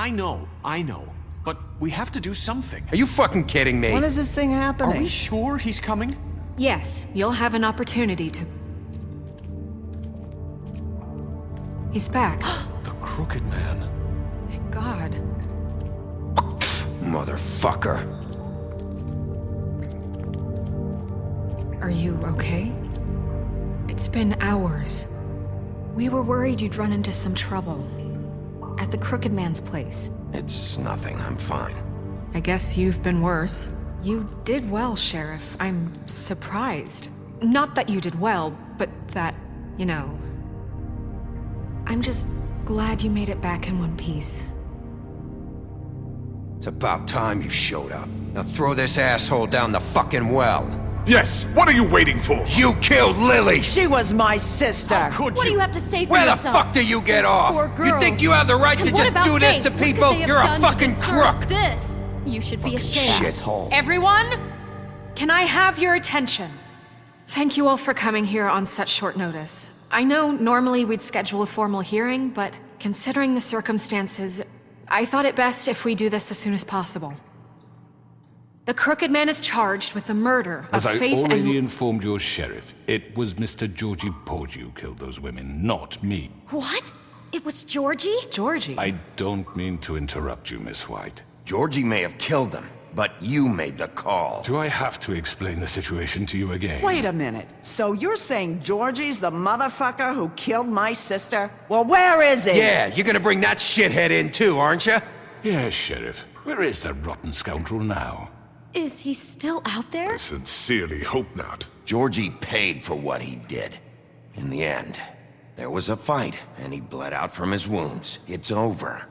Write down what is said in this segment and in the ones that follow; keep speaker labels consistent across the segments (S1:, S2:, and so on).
S1: I know. But we have to do something.
S2: Are you fucking kidding me?
S3: When is this thing happening?
S1: Are we sure he's coming?
S4: Yes, you'll have an opportunity to... He's back.
S1: The Crooked Man.
S4: Thank God.
S2: Motherfucker.
S4: Are you okay? It's been hours. We were worried you'd run into some trouble. At the Crooked Man's place.
S2: It's nothing, I'm fine.
S4: I guess you've been worse. You did well, Sheriff. I'm surprised. Not that you did well, but that, you know... I'm just glad you made it back in one piece.
S2: It's about time you showed up. Now throw this asshole down the fucking well.
S5: Yes, what are you waiting for?
S2: You killed Lily!
S3: She was my sister!
S1: How could
S6: What do
S1: you?
S6: you have to say for
S2: Where the
S6: yourself?
S2: fuck do you get
S6: Those
S2: off?
S6: poor
S2: You
S6: girls.
S2: think you have the right to
S6: And what
S2: just
S6: about
S2: do this
S6: Faith?
S2: to
S6: What could
S2: people?
S6: they have
S2: You're a
S6: done to
S2: fucking
S6: deserve
S2: crook!
S6: This. You should be ashamed.
S2: Shithole.
S4: Everyone, can I have your attention? Thank you all for coming here on such short notice. I know normally we'd schedule a formal hearing, but considering the circumstances, I thought it best if we do this as soon as possible. The Crooked Man is charged with the murder of
S5: As I
S4: Faith
S5: already
S4: and...
S5: informed your sheriff, it was Mr. Georgie Porgy who killed those women, not me.
S6: What? It was Georgie?
S4: Georgie.
S5: I don't mean to interrupt you, Miss White.
S2: Georgie may have killed them, but you made the call.
S5: Do I have to explain the situation to you again?
S3: Wait a minute. So you're saying Georgie's the motherfucker who killed my sister? Well, where is he?
S2: Yeah, you're gonna bring that shithead in too, aren't you?
S5: Yes, Sheriff. Where is that rotten scoundrel now?
S6: Is he still out there?
S7: I sincerely hope not.
S2: Georgie paid for what he did. In the end, there was a fight, and he bled out from his wounds. It's over.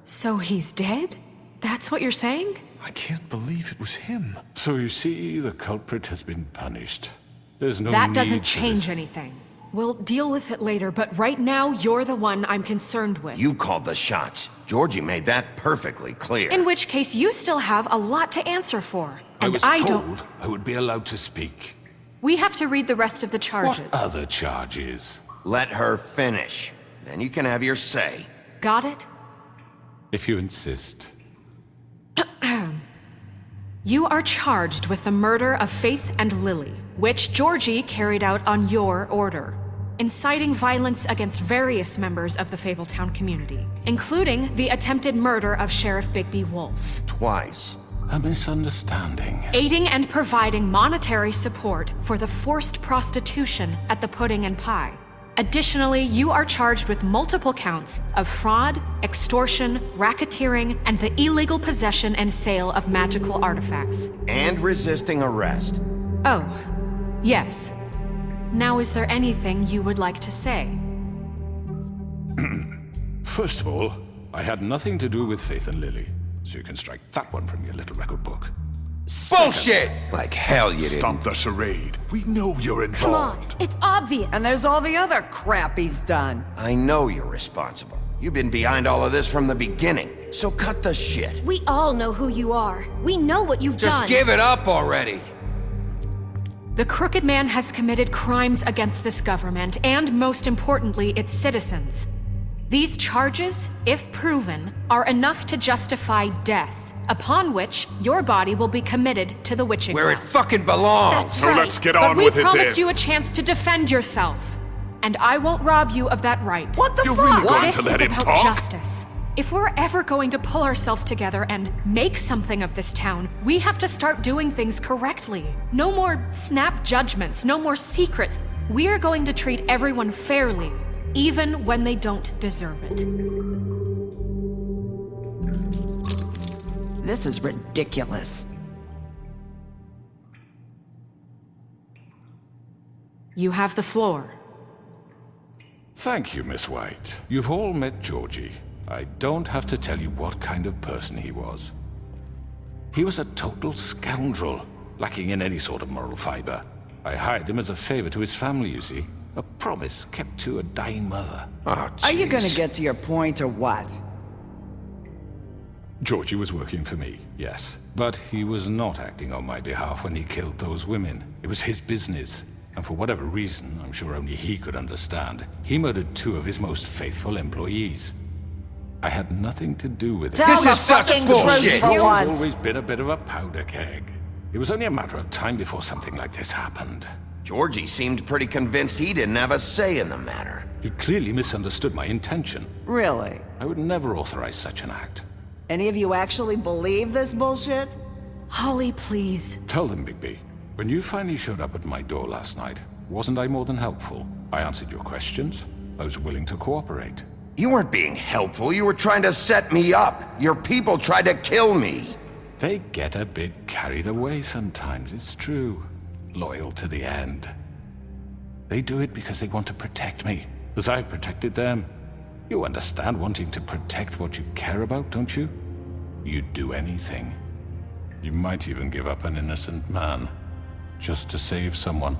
S4: So he's dead? That's what you're saying?
S1: I can't believe it was him.
S5: So you see, the culprit has been punished. There's no
S4: That
S5: need
S4: doesn't
S5: for
S4: change
S5: this.
S4: anything. We'll deal with it later, but right now, you're the one I'm concerned with.
S2: You called the shots. Georgie made that perfectly clear.
S4: In which case, you still have a lot to answer for.
S5: I
S4: And
S5: was
S4: don't...
S5: told I would be allowed to speak.
S4: We have to read the rest of the charges.
S5: What other charges?
S2: Let her finish. Then you can have your say.
S4: Got it?
S5: If you insist.
S4: You are charged with the murder of Faith and Lily, which Georgie carried out on your order, inciting violence against various members of the Fabletown community, including the attempted murder of Sheriff Bigby Wolf,
S2: Twice.
S5: A misunderstanding.
S4: aiding and providing monetary support for the forced prostitution at the Pudding and Pie. Additionally, you are charged with multiple counts of fraud, extortion, racketeering, and the illegal possession and sale of magical artifacts.
S2: And resisting arrest.
S4: Oh, yes. Now, is there anything you would like to say?
S5: First of all, I had nothing to do with Faith and Lily, so you can strike that one from your little record book.
S2: Bullshit! Like hell you didn't.
S7: Stop the charade. We know you're
S6: Come on,
S7: involved.
S6: it's obvious.
S3: And there's all the other crap he's done.
S2: I know you're responsible. You've been behind all of this from the beginning. So cut the shit.
S6: We all know who you are. We know what you've
S2: Just
S6: done.
S2: give it up already.
S4: The Crooked Man has committed crimes against this government and, most importantly, its citizens. These charges, if proven, are enough to justify death, upon which your body will be committed to the witching
S2: Where it
S4: well.
S2: fucking belongs.
S6: That's
S7: So
S6: right.
S7: let's get
S4: But
S7: on
S4: we
S7: with it
S4: promised
S7: then.
S4: you a chance to defend yourself, and I won't rob you of that right.
S3: What the
S7: You're
S3: fuck?
S7: really going
S4: This
S7: to
S4: is
S7: let him
S4: about
S7: talk?
S4: justice. If we're ever going to pull ourselves together and make something of this town, we have to start doing things correctly. No more snap judgments, no more secrets. We are going to treat everyone fairly, even when they don't deserve it.
S3: This is ridiculous.
S4: You have the floor.
S5: Thank you, Miss White. You've all met Georgie. I don't have to tell you what kind of person he was. He was a total scoundrel, lacking in any sort of moral fiber. I hired him as a favor to his family, you see. A promise kept to a dying mother.
S2: Oh,
S3: Are you gonna
S2: jeez.
S3: get to your point or what?
S5: Georgie was working for me, yes. But he was not acting on my behalf when he killed those women. It was his business. And for whatever reason, I'm sure only he could understand, he murdered two of his most faithful employees. I had nothing to do with it.
S3: Tell
S2: This
S3: the
S2: is such
S3: fucking
S2: bullshit.
S3: truth for
S5: You've
S3: once.
S5: always been a bit of a powder keg. It was only a matter of time before something like this happened.
S2: Georgie seemed pretty convinced he didn't have a say in the matter.
S5: He clearly misunderstood my intention.
S3: Really?
S5: I would never authorize such an act.
S3: Any of you actually believe this bullshit?
S4: Holly, please.
S5: Tell them, Bigby. When you finally showed up at my door last night, wasn't I more than helpful? I answered your questions. I was willing to cooperate.
S2: You weren't being helpful, you were trying to set me up. Your people tried to kill me.
S5: They get a bit carried away sometimes, it's true. Loyal to the end. They do it because they want to protect me, as I protected them. You understand wanting to protect what you care about, don't you? You'd do anything. You might even give up an innocent man, just to save someone.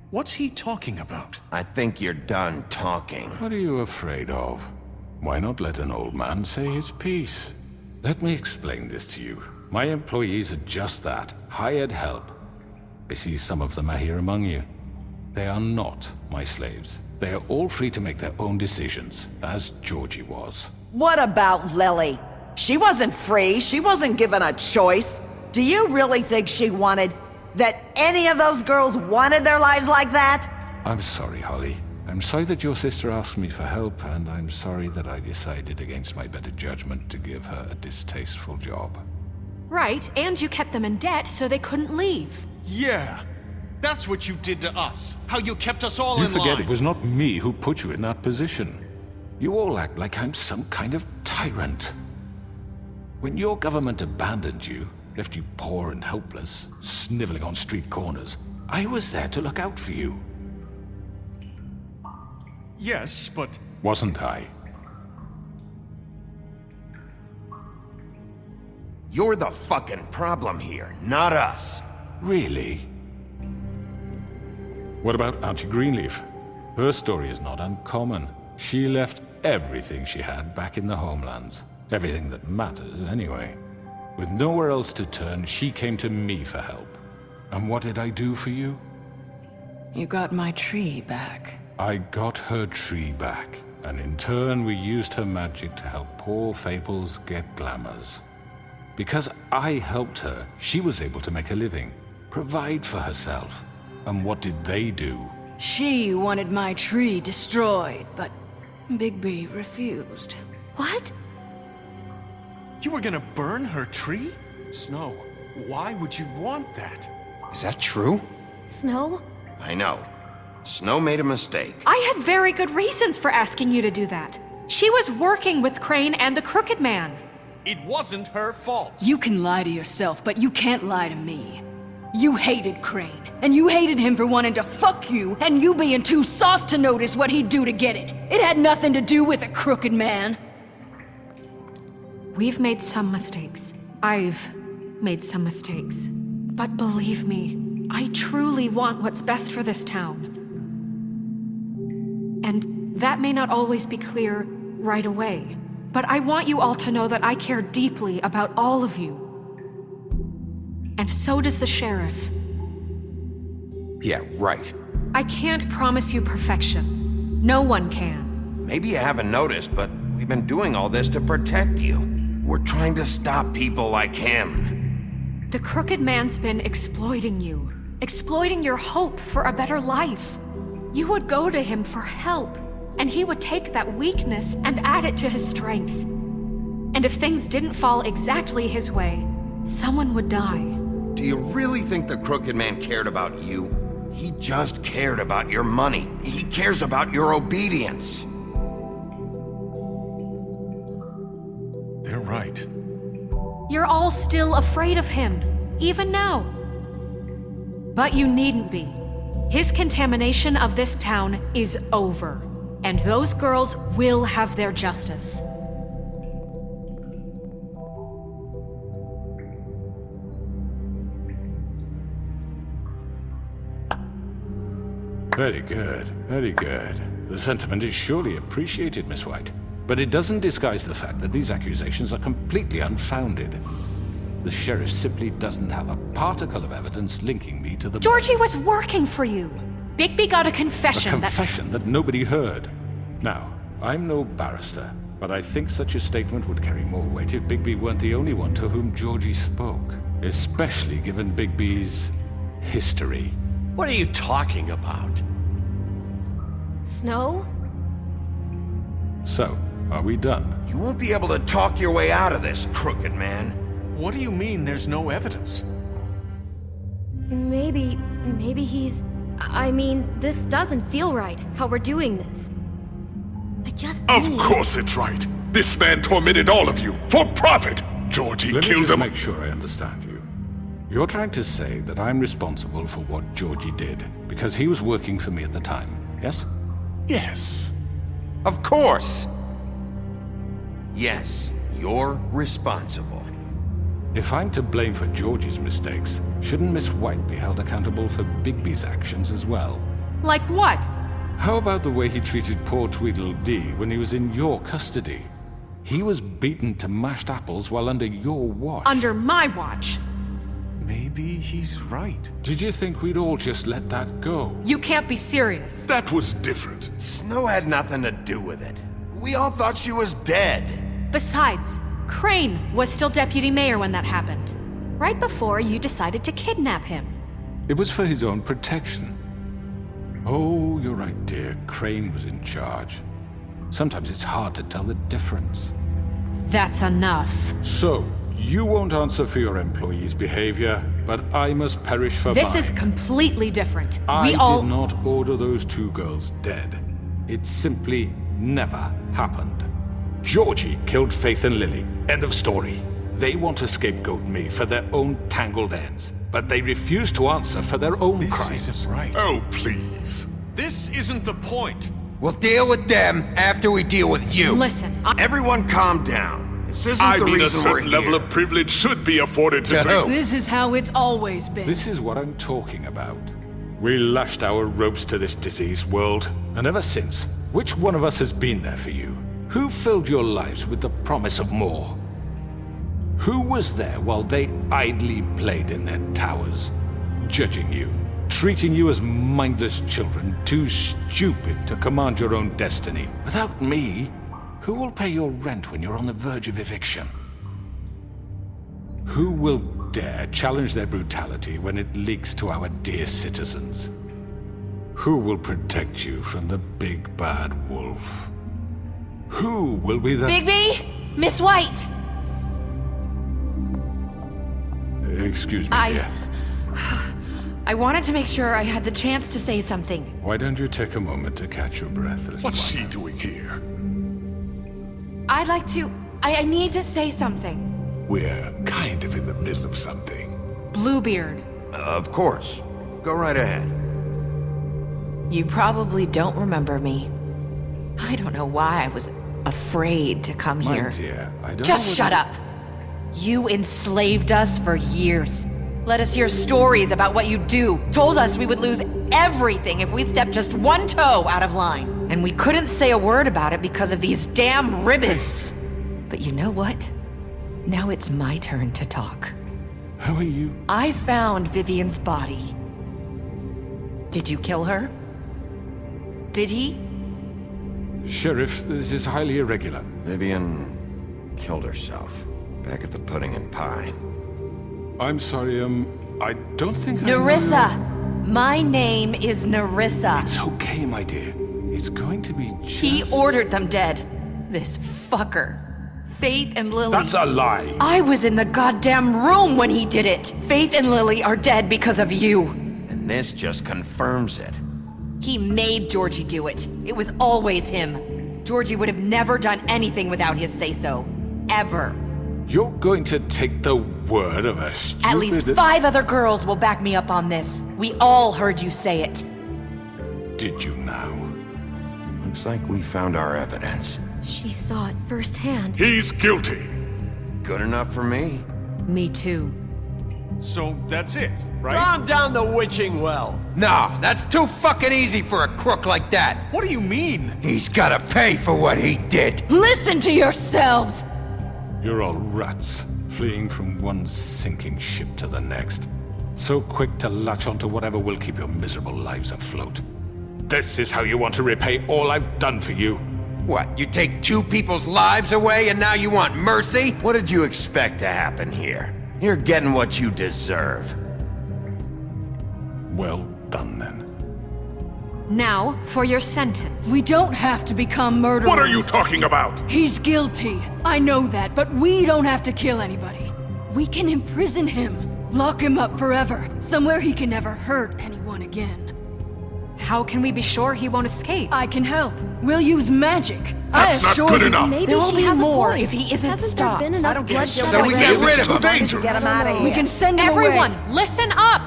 S1: What's he talking about?
S2: I think you're done talking.
S5: What are you afraid of? Why not let an old man say his piece? Let me explain this to you. My employees are just that, hired help. I see some of them are here among you. They are not my slaves. They are all free to make their own decisions, as Georgie was.
S3: What about Lily? She wasn't free. She wasn't given a choice. Do you really think she wanted... that any of those girls wanted their lives like that?
S5: I'm sorry, Holly. I'm sorry that your sister asked me for help, and I'm sorry that I decided against my better judgment to give her a distasteful job.
S4: Right, and you kept them in debt so they couldn't leave.
S1: Yeah. That's what you did to us. How you kept us all
S5: You
S1: in
S5: forget
S1: line.
S5: it was not me who put you in that position. You all act like I'm some kind of tyrant. When your government abandoned you, left you poor and helpless, sniveling on street corners, I was there to look out for you.
S1: Yes, but...
S5: Wasn't I?
S2: You're the fucking problem here, not us.
S5: Really? What about Auntie Greenleaf? Her story is not uncommon. She left everything she had back in the homelands. Everything that matters, anyway. With nowhere else to turn, she came to me for help. And what did I do for you?
S8: You got my tree back.
S5: I got her tree back, and in turn we used her magic to help poor Fables get glamours. Because I helped her, she was able to make a living, provide for herself. And what did they do?
S8: She wanted my tree destroyed, but Bigby refused.
S6: What?
S1: You were gonna burn her tree? Snow, why would you want that?
S2: Is that true?
S6: Snow?
S2: I know. Snow made a mistake.
S4: I have very good reasons for asking you to do that. She was working with Crane and the Crooked Man.
S1: It wasn't her fault.
S8: You can lie to yourself, but you can't lie to me. You hated Crane, and you hated him for wanting to fuck you, and you being too soft to notice what he'd do to get it. It had nothing to do with a Crooked Man.
S4: We've made some mistakes. I've made some mistakes. But believe me, I truly want what's best for this town. And that may not always be clear right away, but I want you all to know that I care deeply about all of you. And so does the sheriff.
S2: Yeah, right.
S4: I can't promise you perfection. No one can.
S2: Maybe you haven't noticed, but we've been doing all this to protect you. We're trying to stop people like him.
S4: The Crooked Man's been exploiting you, exploiting your hope for a better life. You would go to him for help, and he would take that weakness and add it to his strength. And if things didn't fall exactly his way, someone would die.
S2: Do you really think the Crooked Man cared about you? He just cared about your money. He cares about your obedience.
S1: They're right.
S4: You're all still afraid of him, even now. But you needn't be. His contamination of this town is over, and those girls will have their justice.
S5: Very good, very good. The sentiment is surely appreciated, Miss White. But it doesn't disguise the fact that these accusations are completely unfounded. The sheriff simply doesn't have a particle of evidence linking me to the...
S4: Georgie was working for you. Bigby got a
S5: A
S4: confession
S5: confession that nobody heard. Now, I'm no barrister, but I think such a statement would carry more weight if Bigby weren't the only one to whom Georgie spoke, especially given Bigby's history.
S9: What are you talking about?
S6: Snow?
S5: So, are we done?
S2: You won't be able to talk your way out of this, crooked man.
S1: What do you mean there's no evidence?
S6: Maybe he's... I mean, this doesn't feel right, how we're doing this. I just
S7: Of
S6: need...
S7: course it's right. This man tormented all of you for profit. Georgie
S5: Let me
S7: killed
S5: just
S7: him.
S5: make sure I understand you. You're trying to say that I'm responsible for what Georgie did because he was working for me at the time, yes?
S7: Yes.
S2: Of course. Yes, you're responsible.
S5: If I'm to blame for Georgie's mistakes, shouldn't Miss White be held accountable for Bigby's actions as well?
S4: Like what?
S5: How about the way he treated poor Tweedledee when he was in your custody? He was beaten to mashed apples while under your watch.
S4: Under my watch.
S1: Maybe he's right.
S5: Did you think we'd all just let that go?
S4: You can't be serious.
S7: That was different.
S2: Snow had nothing to do with it. We all thought she was dead.
S4: Besides, Crane was still deputy mayor when that happened. Right before you decided to kidnap him.
S5: It was for his own protection. Oh, you're right, dear. Crane was in charge. Sometimes it's hard to tell the difference.
S4: That's enough.
S5: So, you won't answer for your employees' behavior, but I must perish for
S4: This
S5: mine.
S4: is completely different.
S5: I
S4: We all...
S5: did not order those two girls dead. It simply never happened. Georgie killed Faith and Lily. End of story. They want to scapegoat me for their own tangled ends, but they refuse to answer for their own
S1: This
S5: crimes.
S1: isn't right.
S7: Oh, please.
S1: This isn't the point.
S2: We'll deal with them after we deal with you.
S4: Listen,
S2: Everyone calm down. This isn't
S7: I
S2: the
S7: mean, a
S2: reason we're
S7: certain level
S2: here.
S7: of privilege should be afforded to
S2: To
S7: me.
S2: who?
S8: This is how it's always been.
S5: This is what I'm talking about. We lashed our ropes to this diseased world, and ever since, which one of us has been there for you? Who filled your lives with the promise of more? Who was there while they idly played in their towers, judging you, treating you as mindless children, too stupid to command your own destiny? Without me, who will pay your rent when you're on the verge of eviction? Who will dare challenge their brutality when it leaks to our dear citizens? Who will protect you from the big bad wolf? Who will be the...
S6: Bigby! Miss White!
S5: Excuse me, dear.
S10: I wanted to make sure I had the chance to say something.
S5: Why don't you take a moment to catch your breath, little
S7: What's
S5: one?
S7: she doing here?
S10: I'd like to... I need to say something.
S7: We're kind of in the middle of something.
S4: Bluebeard.
S2: Of course. Go right ahead.
S10: You probably don't remember me. I don't know why I was afraid to come
S5: My
S10: here.
S5: dear, I don't know
S10: Just
S5: what
S10: shut
S5: you-
S10: up. You enslaved us for years. Let us hear stories about what you do. Told us we would lose everything if we stepped just one toe out of line. And we couldn't say a word about it because of these damn ribbons. But you know what? Now it's my turn to talk.
S5: How are you?
S10: I found Vivian's body. Did you kill her? Did he?
S5: Sheriff, this is highly irregular.
S2: Vivian killed herself back at the Pudding and Pie.
S5: I'm sorry, I don't think I...
S10: Nerissa! My name is Nerissa.
S5: It's okay, my dear. It's going to be just...
S10: He ordered them dead. This fucker. Faith and Lily.
S5: That's a lie!
S10: I was in the goddamn room when he did it. Faith and Lily are dead because of you.
S2: And this just confirms it.
S10: He made Georgie do it. It was always him. Georgie would have never done anything without his say-so. Ever.
S5: You're going to take the word of a stupid...
S10: At least 5 other girls will back me up on this. We all heard you say it.
S5: Did you now?
S2: Looks like we found our evidence.
S6: She saw it firsthand.
S7: He's guilty.
S2: Good enough for me.
S4: Me too.
S1: So that's it, right?
S9: Calm down the witching well.
S2: No, that's too fucking easy for a crook like that.
S1: What do you mean?
S2: He's gotta pay for what he did.
S8: Listen to yourselves!
S5: You're all rats, fleeing from one sinking ship to the next. So quick to latch onto whatever will keep your miserable lives afloat. This is how you want to repay all I've done for you?
S2: What, you take 2 people's lives away and now you want mercy? What did you expect to happen here? You're getting what you deserve.
S5: Well done, then.
S4: Now, for your sentence.
S8: We don't have to become murderers.
S7: What are you talking about?
S8: He's guilty. I know that, but we don't have to kill anybody. We can imprison him. Lock him up forever. Somewhere he can never hurt anyone again.
S4: How can we be sure he won't escape?
S8: I can help. We'll use magic.
S7: That's
S8: I
S7: not
S8: assure
S7: good
S8: you.
S7: enough.
S6: Maybe
S10: There will
S6: she
S10: be
S6: has
S10: more
S6: a point.
S10: if he isn't
S6: Hasn't
S10: stopped.
S6: there been enough
S3: I don't care.
S6: bloodshed
S2: So we
S6: already?
S2: get rid of
S7: It's too
S2: him.
S7: dangerous.
S3: Get him out of here.
S8: We can send him
S4: Everyone,
S8: away.
S4: listen up!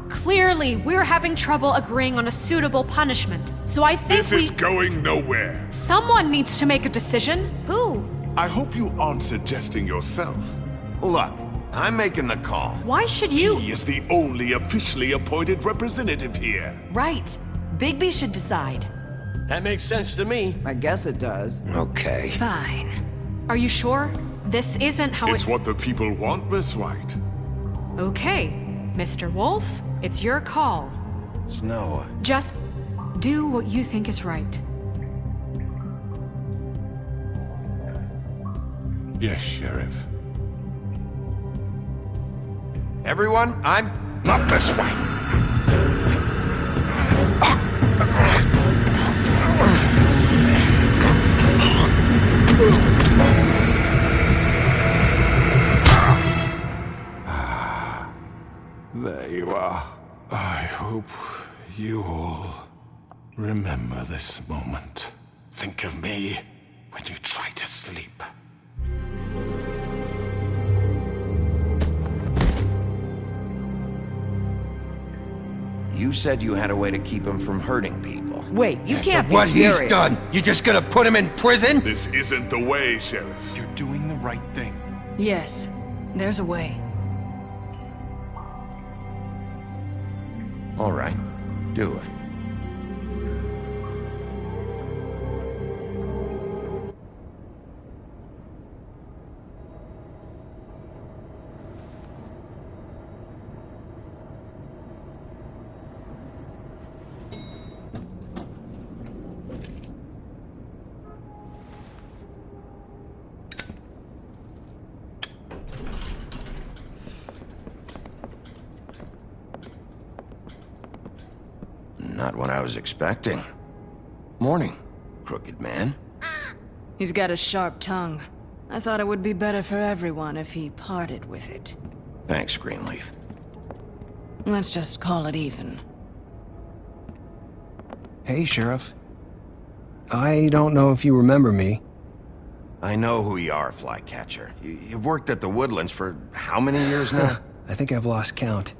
S4: Clearly, we're having trouble agreeing on a suitable punishment. So I think
S7: This is going nowhere.
S4: someone needs to make a decision.
S6: Who?
S7: I hope you aren't suggesting yourself.
S2: Look, I'm making the call.
S4: Why should you?
S7: He is the only officially appointed representative here.
S10: Right. Bigby should decide.
S9: That makes sense to me.
S3: I guess it does.
S2: Okay.
S8: Fine.
S4: Are you sure? This isn't how
S7: It's what the people want, Miss White.
S4: Okay, Mr. Wolf, it's your call.
S2: Snow,
S4: Just do what you think is right.
S5: Yes, Sheriff.
S2: everyone, I'm...
S7: Not this way.
S5: There you are. I hope you all remember this moment.
S7: Think of me when you try to sleep.
S2: You said you had a way to keep him from hurting people.
S3: Wait, you can't be
S2: What
S3: serious.
S2: he's done, you just gonna put him in prison?
S7: This isn't the way, Sheriff.
S1: You're doing the right thing.
S8: Yes, there's a way.
S2: All right, do it. Not what I was expecting. Morning, crooked man.
S8: He's got a sharp tongue. I thought it would be better for everyone if he parted with it.
S2: Thanks, Greenleaf.
S8: Let's just call it even.
S11: Hey, Sheriff. I don't know if you remember me.
S2: I know who you are, Flycatcher. You've worked at the Woodlands for how many years now?
S11: I think I've lost count.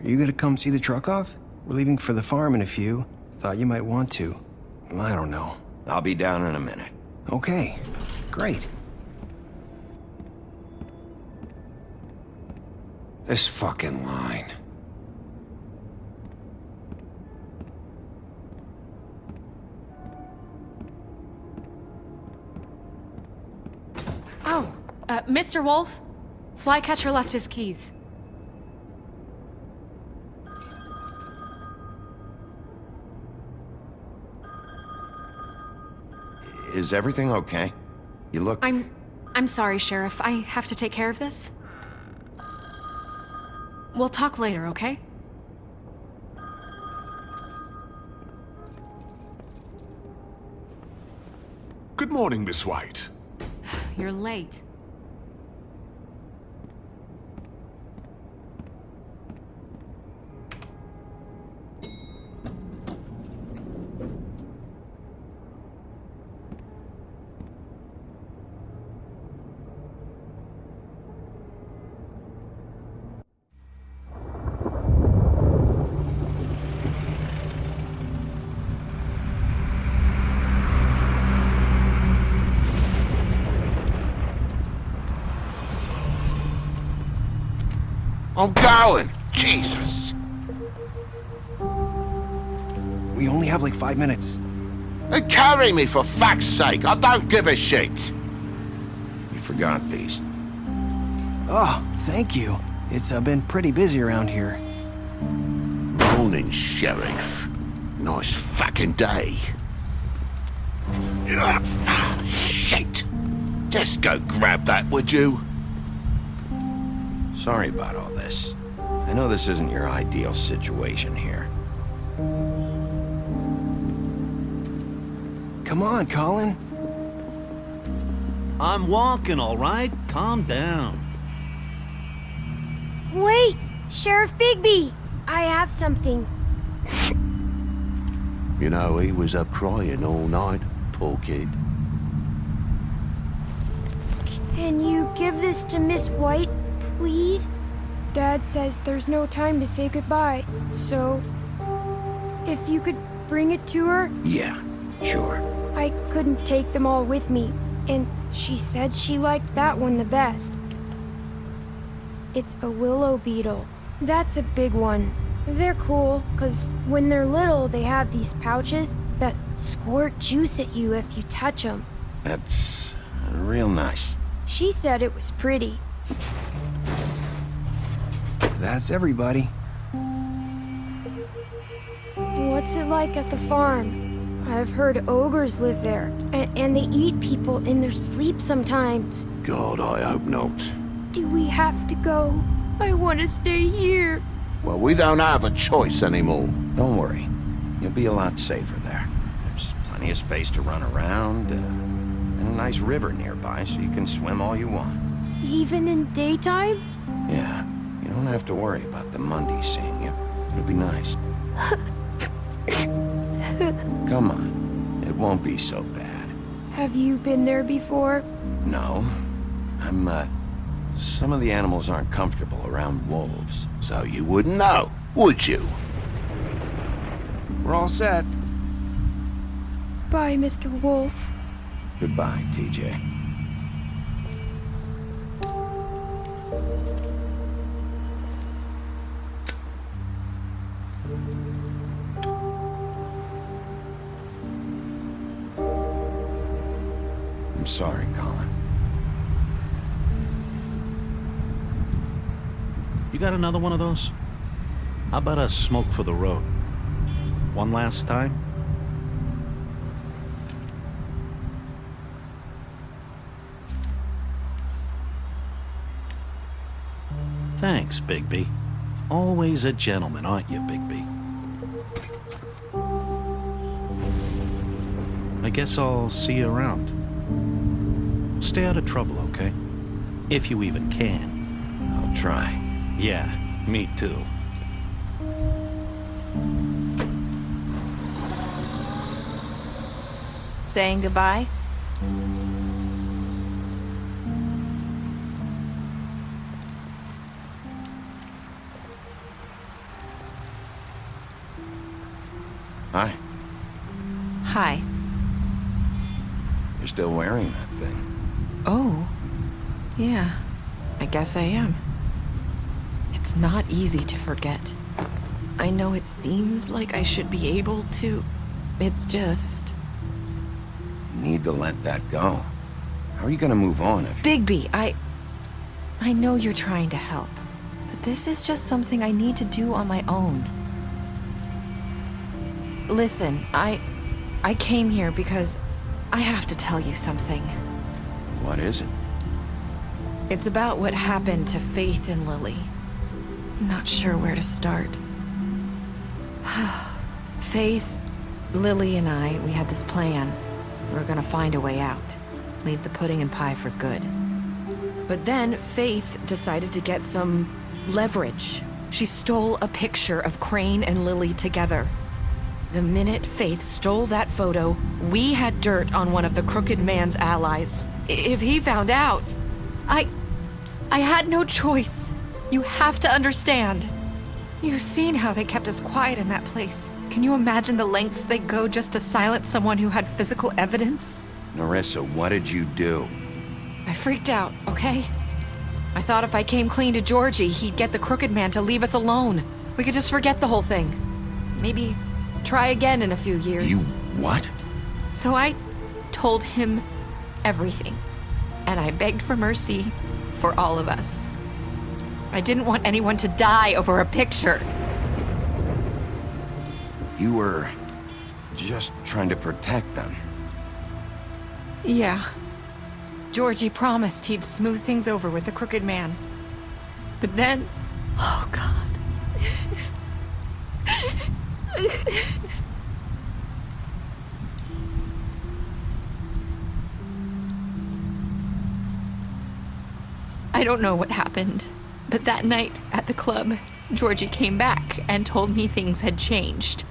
S11: Are you gonna come see the truck off? We're leaving for the farm in a few. Thought you might want to. I don't know.
S2: I'll be down in a minute.
S11: Okay, great.
S2: This fucking line.
S4: Oh, Mr. Wolf, Flycatcher left his keys.
S2: Is everything okay? You look...
S4: I'm sorry, Sheriff. I have to take care of this. We'll talk later, okay?
S7: Good morning, Miss White.
S4: You're late.
S2: I'm going! Jesus!
S11: We only have like 5 minutes.
S2: Carry me, for fuck's sake! I don't give a shit! You forgot these.
S11: Oh, thank you. It's been pretty busy around here.
S2: Morning, Sheriff. Nice fucking day. Shit! Just go grab that, would you? Sorry about all this. I know this isn't your ideal situation here.
S11: Come on, Colin.
S12: I'm walking, all right? Calm down.
S13: Wait! Sheriff Bigby! I have something.
S14: You know, he was up crying all night, poor kid.
S13: Can you give this to Miss White, please? Dad says there's no time to say goodbye, so if you could bring it to her?
S2: Yeah, sure.
S13: I couldn't take them all with me, and she said she liked that one the best. It's a willow beetle. That's a big one. They're cool, 'cause when they're little, they have these pouches that squirt juice at you if you touch them.
S2: That's real nice.
S13: She said it was pretty.
S11: That's everybody.
S13: What's it like at the farm? I've heard ogres live there, and they eat people in their sleep sometimes.
S14: God, I hope not.
S13: Do we have to go? I want to stay here.
S14: Well, we don't have a choice anymore.
S2: Don't worry. You'll be a lot safer there. There's plenty of space to run around, and a nice river nearby so you can swim all you want.
S13: Even in daytime?
S2: Yeah, you don't have to worry about the Mundy seeing you. It'll be nice. Come on. It won't be so bad.
S13: Have you been there before?
S2: No. Some of the animals aren't comfortable around wolves.
S14: So you wouldn't know, would you?
S11: We're all set.
S13: Bye, Mr. Wolf.
S2: Goodbye, TJ. I'm sorry, Colin.
S12: You got another one of those? How about a smoke for the road? One last time? Thanks, Bigby. Always a gentleman, aren't you, Bigby? I guess I'll see you around. Stay out of trouble, okay? If you even can.
S2: I'll try.
S12: Yeah, me too.
S10: Saying goodbye?
S2: Hi.
S10: Hi.
S2: You're still wearing that thing.
S10: Oh. Yeah. I guess I am. It's not easy to forget. I know it seems like I should be able to. It's just...
S2: You need to let that go. How are you gonna move on if...
S10: Bigby, I know you're trying to help, but this is just something I need to do on my own. Listen, I came here because I have to tell you something.
S2: What is it?
S10: It's about what happened to Faith and Lily. I'm not sure where to start. Faith, Lily, and I, we had this plan. We were gonna find a way out. Leave the pudding and pie for good. But then Faith decided to get some leverage. She stole a picture of Crane and Lily together. The minute Faith stole that photo, we had dirt on one of the Crooked Man's allies. If he found out, I had no choice. You have to understand. You've seen how they kept us quiet in that place. Can you imagine the lengths they go just to silence someone who had physical evidence?
S2: Nerissa, what did you do?
S10: I freaked out, okay? I thought if I came clean to Georgie, he'd get the Crooked Man to leave us alone. We could just forget the whole thing. Maybe try again in a few years.
S2: You what?
S10: So I told him everything. And I begged for mercy for all of us. I didn't want anyone to die over a picture.
S2: You were just trying to protect them.
S10: Yeah. Georgie promised he'd smooth things over with the Crooked Man. But then... Oh, God. I don't know what happened, but that night at the club, Georgie came back and told me things had changed.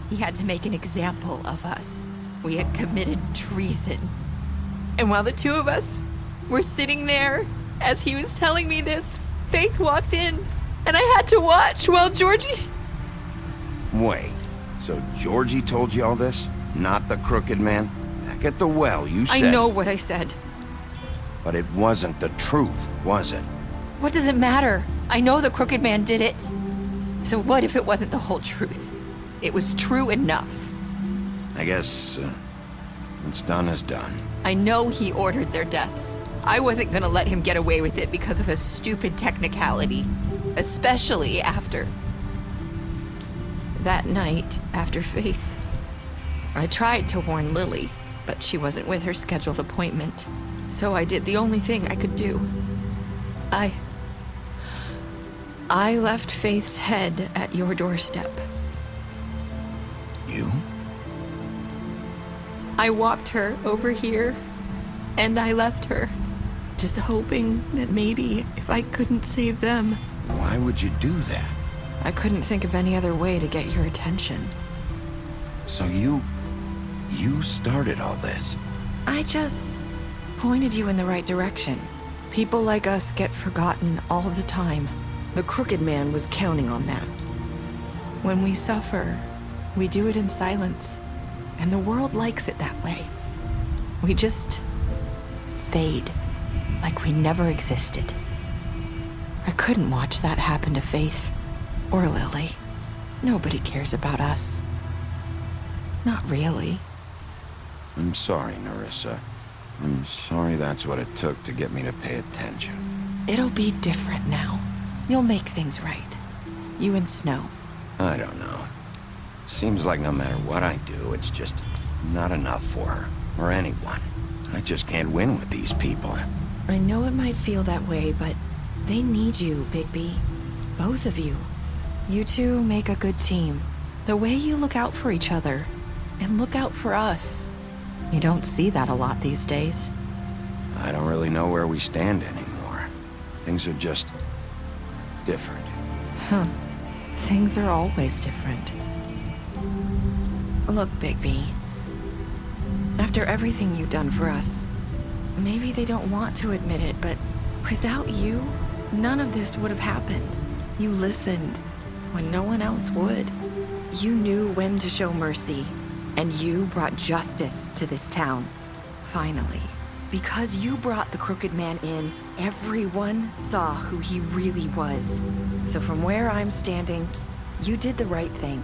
S10: He had to make an example of us. We had committed treason. And while the two of us were sitting there, as he was telling me this, Faith walked in, and I had to watch while Georgie...
S2: Wait, so Georgie told you all this? Not the Crooked Man? Back at the well, you said...
S10: I know what I said.
S2: But it wasn't the truth, was it?
S10: What does it matter? I know the Crooked Man did it. So what if it wasn't the whole truth? It was true enough.
S2: I guess, what's done is done.
S10: I know he ordered their deaths. I wasn't gonna let him get away with it because of a stupid technicality. Especially after... that night, after Faith. I tried to warn Lily, but she wasn't with her scheduled appointment. So I did the only thing I could do. I left Faith's head at your doorstep.
S2: You?
S10: I walked her over here, and I left her, just hoping that maybe if I couldn't save them.
S2: Why would you do that?
S4: I couldn't think of any other way to get your attention.
S2: So you started all this?
S4: I just pointed you in the right direction. People like us get forgotten all the time. The Crooked Man was counting on that. When we suffer, we do it in silence, and the world likes it that way. We just fade, like we never existed. I couldn't watch that happen to Faith, or Lily. Nobody cares about us. Not really.
S2: I'm sorry, Nerissa. I'm sorry that's what it took to get me to pay attention.
S4: It'll be different now. You'll make things right. You and Snow.
S2: I don't know. Seems like no matter what I do, it's just not enough for her, or anyone. I just can't win with these people.
S4: I know it might feel that way, but they need you, Bigby. Both of you. You two make a good team. The way you look out for each other, and look out for us. You don't see that a lot these days.
S2: I don't really know where we stand anymore. Things are just... different.
S4: Huh. Things are always different. Look, Bigby. After everything you've done for us, maybe they don't want to admit it, but without you, none of this would have happened. You listened when no one else would. You knew when to show mercy, and you brought justice to this town. Finally. Because you brought the Crooked Man in, everyone saw who he really was. So from where I'm standing, you did the right thing.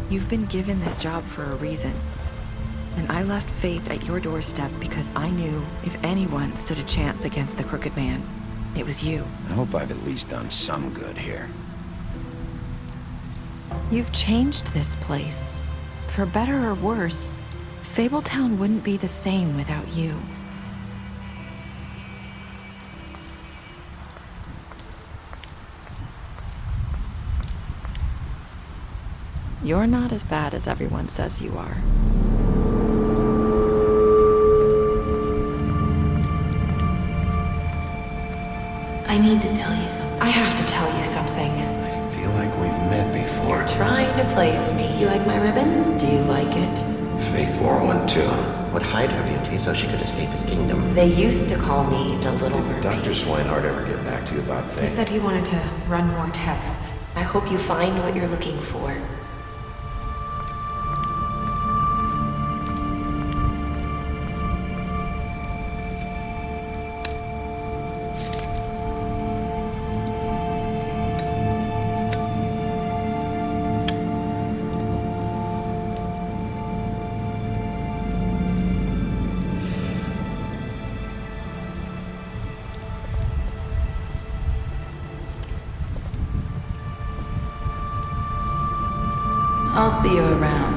S4: You've been given this job for a reason. And I left Faith at your doorstep because I knew if anyone stood a chance against the Crooked Man, it was you.
S2: I hope I've at least done some good here.
S4: You've changed this place. For better or worse, Fabletown wouldn't be the same without you. You're not as bad as everyone says you are. I need to tell you something. I have to tell you something.
S2: I feel like we've met before.
S4: You're trying to place me. You like my ribbon? Do you like it?
S2: Faith wore one too.
S15: Would hide her beauty so she could escape his kingdom.
S4: They used to call me the Little Mermaid.
S2: Dr. Swinehart ever get back to you about Faith?
S4: He said he wanted to run more tests. I hope you find what you're looking for.
S16: I'll see you around.